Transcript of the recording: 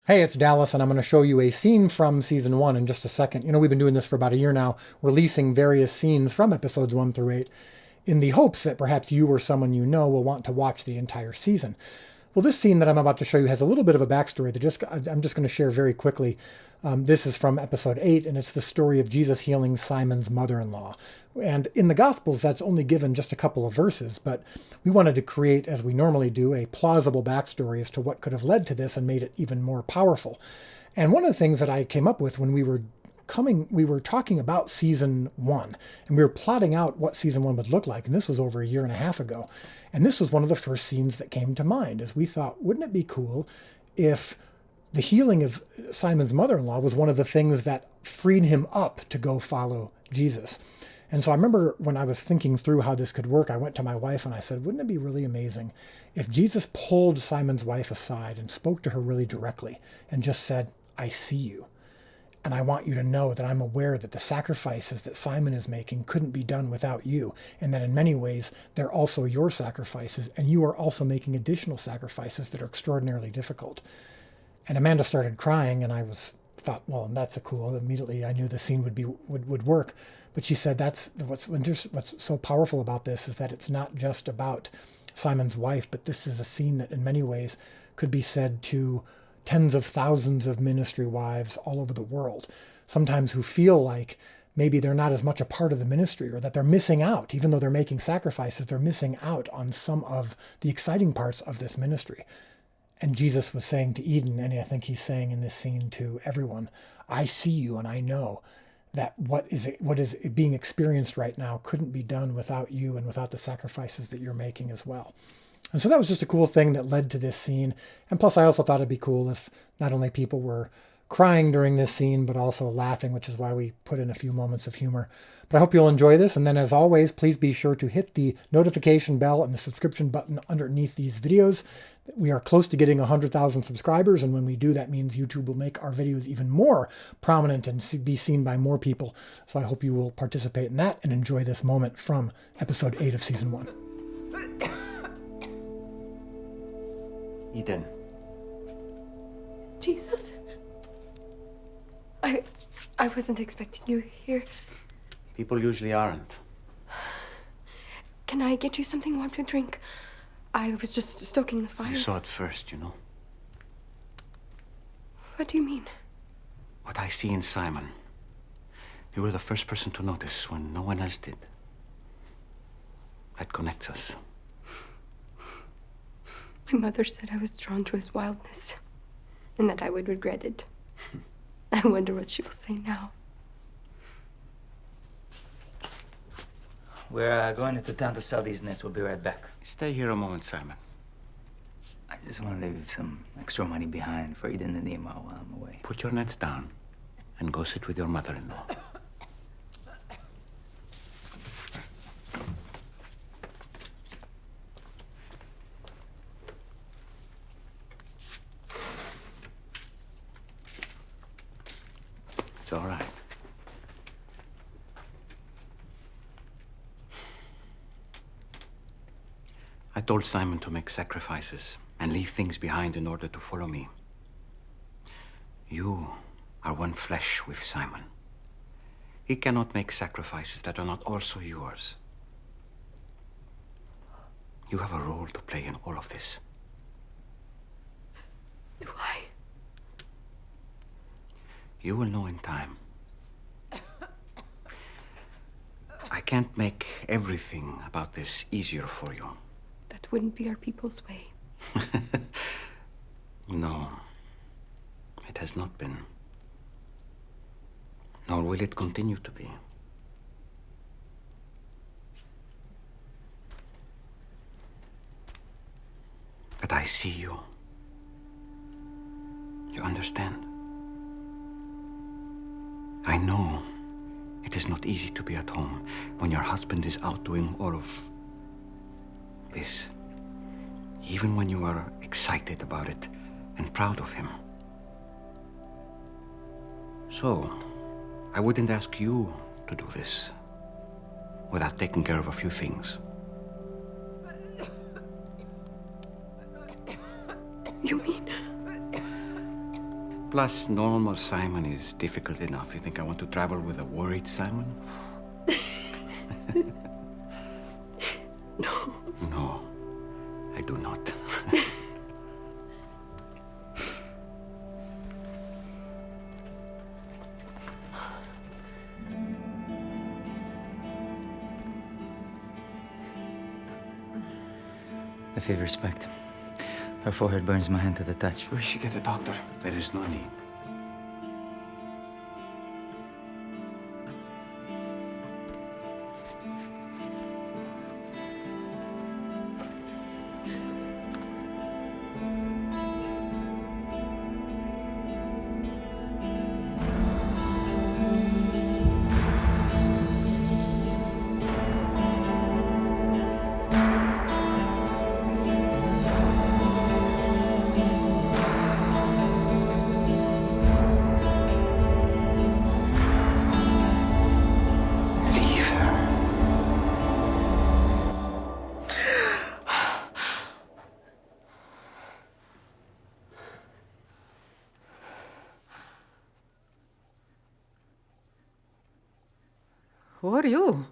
Hey, it's Dallas, and I'm going to show you a scene from season 1 in just a second. We've been doing this for about a year now, releasing various scenes from episodes 1 through 8 in the hopes that perhaps you or someone you know will want to watch the entire season. Well, this scene that I'm about to show you has a little bit of a backstory that I'm just going to share very quickly. This is from episode 8, and it's the story of Jesus healing Simon's mother-in-law. And in the Gospels, that's only given just a couple of verses, but we wanted to create, as we normally do, a plausible backstory as to what could have led to this and made it even more powerful. And one of the things that I came up with when we were talking about season 1, and we were plotting out what season 1 would look like, and this was over a year and a half ago. And this was one of the first scenes that came to mind, as we thought, wouldn't it be cool if the healing of Simon's mother-in-law was one of the things that freed him up to go follow Jesus? And so I remember when I was thinking through how this could work, I went to my wife and I said, wouldn't it be really amazing if Jesus pulled Simon's wife aside and spoke to her really directly and just said, I see you. And I want you to know that I'm aware that the sacrifices that Simon is making couldn't be done without you. And that in many ways, they're also your sacrifices. And you are also making additional sacrifices that are extraordinarily difficult. And Amanda started crying, and thought, well, that's immediately I knew the scene would work. But she said what's so powerful about this is that it's not just about Simon's wife, but this is a scene that in many ways could be said to tens of thousands of ministry wives all over the world, sometimes who feel like maybe they're not as much a part of the ministry, or that they're missing out. Even though they're making sacrifices, they're missing out on some of the exciting parts of this ministry. And Jesus was saying to Eden, and I think he's saying in this scene to everyone, I see you and I know that what is being experienced right now couldn't be done without you and without the sacrifices that you're making as well. And so that was just a cool thing that led to this scene. And plus, I also thought it'd be cool if not only people were crying during this scene, but also laughing, which is why we put in a few moments of humor. But I hope you'll enjoy this. And then as always, please be sure to hit the notification bell and the subscription button underneath these videos. We are close to getting 100,000 subscribers. And when we do, that means YouTube will make our videos even more prominent and be seen by more people. So I hope you will participate in that and enjoy this moment from episode 8 of season 1. Eden. Jesus? I wasn't expecting you here. People usually aren't. Can I get you something warm to drink? I was just stoking the fire. You saw it first, you know. What do you mean? What I see in Simon. You were the first person to notice when no one else did. That connects us. My mother said I was drawn to his wildness, and that I would regret it. I wonder what she will say now. We're going into town to sell these nets. We'll be right back. Stay here a moment, Simon. I just want to leave some extra money behind for Eden and Nima while I'm away. Put your nets down and go sit with your mother-in-law. It's all right. I told Simon to make sacrifices and leave things behind in order to follow me. You are one flesh with Simon. He cannot make sacrifices that are not also yours. You have a role to play in all of this. Do I? You will know in time. I can't make everything about this easier for you. That wouldn't be our people's way. No, it has not been. Nor will it continue to be. But I see you. You understand? I know it is not easy to be at home when your husband is out doing all of this. Even when you are excited about it and proud of him. So, I wouldn't ask you to do this without taking care of a few things. You mean Plus, normal Simon is difficult enough. You think I want to travel with a worried Simon? No. No, I do not. The fever respect. Her forehead burns my hand to the touch. We should get a doctor. There is no need. Leave her. Who are you?